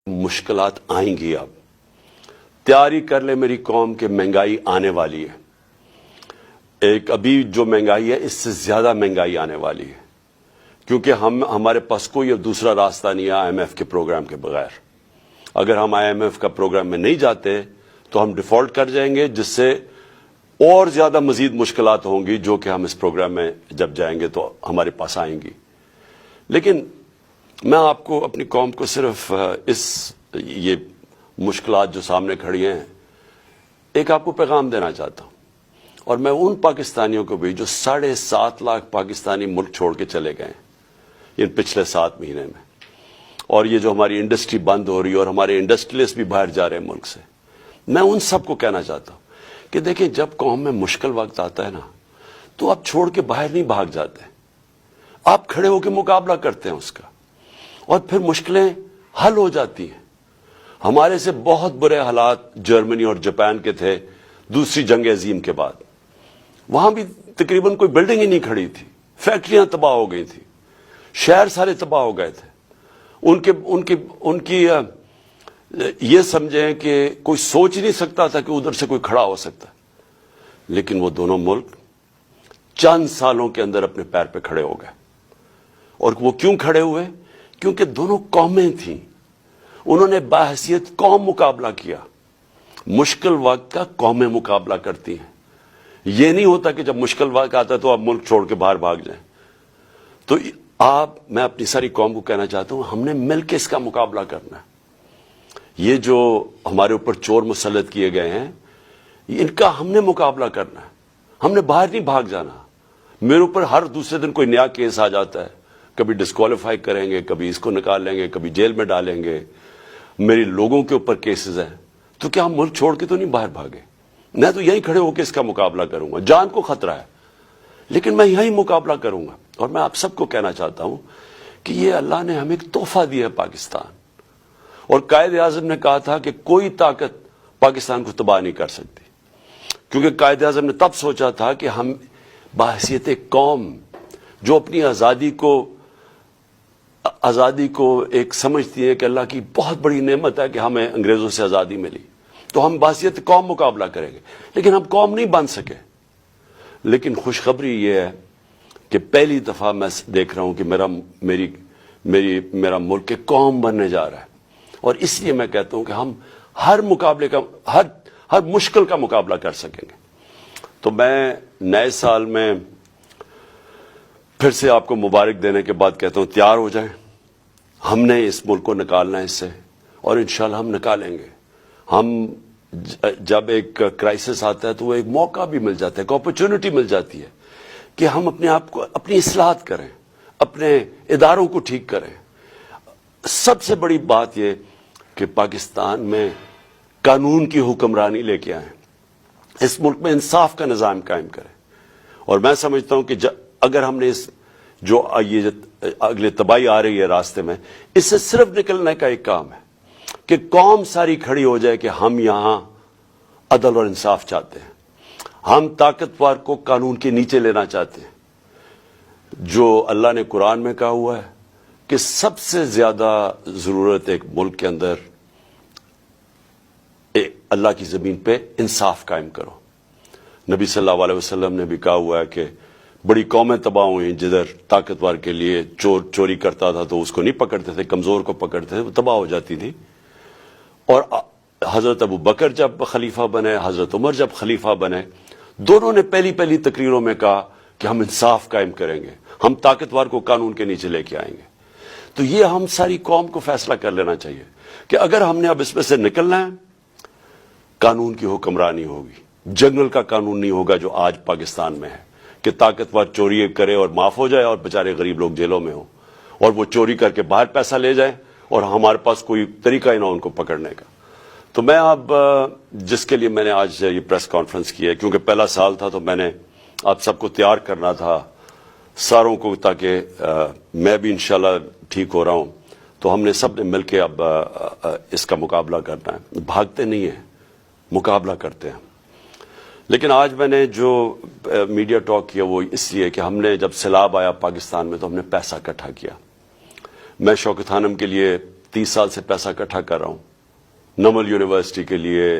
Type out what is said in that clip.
मुश्किलात आएंगी। अब तैयारी कर ले मेरी कौम के महंगाई आने वाली है। एक अभी जो महंगाई है इससे ज्यादा महंगाई आने वाली है, क्योंकि हमारे पास कोई अब दूसरा रास्ता नहीं है आईएमएफ के प्रोग्राम के बगैर। अगर हम आईएमएफ का प्रोग्राम में नहीं जाते तो हम डिफॉल्ट कर जाएंगे, जिससे और ज्यादा मजीद मुश्किलात होंगी जो कि हम इस प्रोग्राम में जब जाएंगे तो हमारे पास आएंगी। लेकिन मैं आपको अपनी कौम को सिर्फ ये मुश्किलात जो सामने खड़ी हैं एक आपको पैगाम देना चाहता हूं, और मैं उन पाकिस्तानियों को भी जो 7.5 लाख पाकिस्तानी मुल्क छोड़ के चले गए इन पिछले 7 महीने में, और ये जो हमारी इंडस्ट्री बंद हो रही है और हमारे इंडस्ट्रियलिस्ट भी बाहर जा रहे हैं मुल्क से, मैं उन सबको कहना चाहता हूं कि देखिए, जब कौम में मुश्किल वक्त आता है ना, तो आप छोड़ के बाहर नहीं भाग जाते, आप खड़े होकर मुकाबला करते हैं उसका, और फिर मुश्किलें हल हो जाती हैं। हमारे से बहुत बुरे हालात जर्मनी और जापान के थे दूसरी जंग अजीम के बाद। वहां भी तकरीबन कोई बिल्डिंग ही नहीं खड़ी थी, फैक्ट्रियां तबाह हो गई थी, शहर सारे तबाह हो गए थे। उनकी ये समझें कि कोई सोच ही नहीं सकता था कि उधर से कोई खड़ा हो सकता, लेकिन वो दोनों मुल्क चंद सालों के अंदर अपने पैर पे खड़े हो गए। और वो क्यों खड़े हुए? क्योंकि दोनों कौमें थीं, उन्होंने बाहैसियत कौम मुकाबला किया। मुश्किल वक्त का कौमें मुकाबला करती हैं। ये नहीं होता कि जब मुश्किल वक्त आता है तो आप मुल्क छोड़ के बाहर भाग जाएं। तो मैं अपनी सारी कौम को कहना चाहता हूं, हमने मिलकर इसका मुकाबला करना है। ये जो हमारे ऊपर चोर मुसल्लत किए गए हैं, इनका हमने मुकाबला करना है, हमने बाहर नहीं भाग जाना। मेरे ऊपर हर दूसरे दिन कोई नया केस आ जाता है, कभी डिस्क्वालीफाई करेंगे, कभी इसको निकाल लेंगे, कभी जेल में डालेंगे, मेरे लोगों के ऊपर केसेस हैं। तो क्या हम मुल्क छोड़ के तो नहीं बाहर भागे? मैं तो यहीं खड़े होकर इसका मुकाबला करूंगा। जान को खतरा है, लेकिन मैं यहीं मुकाबला करूंगा। और मैं आप सबको कहना चाहता हूं कि ये अल्लाह ने हमें एक तोहफा दिया है पाकिस्तान, और कायद आजम ने कहा था कि कोई ताकत पाकिस्तान को तबाह नहीं कर सकती, क्योंकि कायद आजम ने तब सोचा था कि हम बाहैसियत एक कौम जो अपनी आज़ादी को एक समझती है कि अल्लाह की बहुत बड़ी नेमत है कि हमें अंग्रेजों से आज़ादी मिली, तो हम बाहैसियत कौम मुकाबला करेंगे। लेकिन हम कौम नहीं बन सके। लेकिन खुशखबरी ये है कि पहली दफा मैं देख रहा हूं कि मेरा मुल्क एक कौम बनने जा रहा है, और इसलिए मैं कहता हूं कि हम हर मुकाबले का हर मुश्किल का मुकाबला कर सकेंगे। तो मैं नए साल में फिर से आपको मुबारक देने के बाद कहता हूं, तैयार हो जाएं। हमने इस मुल्क को निकालना है इससे, और इंशाल्लाह हम निकालेंगे। हम जब एक क्राइसिस आता है तो वो एक मौका भी मिल जाता है, एक अपॉर्चुनिटी मिल जाती है कि हम अपने आप को अपनी इस्लाहत करें, अपने इदारों को ठीक करें। सबसे बड़ी बात यह कि पाकिस्तान में कानून की हुक्मरानी लेके आए, इस मुल्क में इंसाफ का निज़ाम कायम करें। और मैं समझता हूं कि अगर हमने ये अगले तबाही आ रही है रास्ते में, इससे सिर्फ निकलने का एक काम है कि कौम सारी खड़ी हो जाए कि हम यहां अदल और इंसाफ चाहते हैं, हम ताकतवर को कानून के नीचे लेना चाहते हैं। जो अल्लाह ने कुरान में कहा हुआ है कि सबसे ज्यादा जरूरत एक मुल्क के अंदर अल्लाह की जमीन पे इंसाफ कायम करो। नबी सल्लल्लाहु अलैहि वसल्लम ने भी कहा हुआ है कि बड़ी कौमें तबाह हुई जिधर ताकतवर के लिए चोर चोरी करता था तो उसको नहीं पकड़ते थे, कमजोर को पकड़ते थे, वो तबाह हो जाती थी। और हजरत अबू बकर जब खलीफा बने, हजरत उमर जब खलीफा बने, दोनों ने पहली तकरीरों में कहा कि हम इंसाफ कायम करेंगे, हम ताकतवर को कानून के नीचे लेके आएंगे। तो ये हम सारी कौम को फैसला कर लेना चाहिए कि अगर हमने अब इसमें से निकलना है, कानून की हुक्मरानी होगी, जंगल का कानून नहीं होगा जो आज पाकिस्तान में है कि ताकतवर चोरी करे और माफ हो जाए और बेचारे गरीब लोग जेलों में हो, और वो चोरी करके बाहर पैसा ले जाए और हमारे पास कोई तरीका ही ना उनको पकड़ने का। तो मैं अब जिसके लिए मैंने आज ये प्रेस कॉन्फ्रेंस की है, क्योंकि पहला साल था तो मैंने आप सबको तैयार करना था सारों को, ताकि मैं भी इंशाल्लाह ठीक हो रहा हूं, तो हमने सब ने मिलकर अब इसका मुकाबला करना है। भागते नहीं है, मुकाबला करते हैं। लेकिन आज मैंने जो मीडिया टॉक किया वो इसलिए कि जब सैलाब आया पाकिस्तान में तो हमने पैसा इकट्ठा किया। मैं शौकत खानम के लिए 30 साल से पैसा इकट्ठा कर रहा हूं, नमल यूनिवर्सिटी के लिए,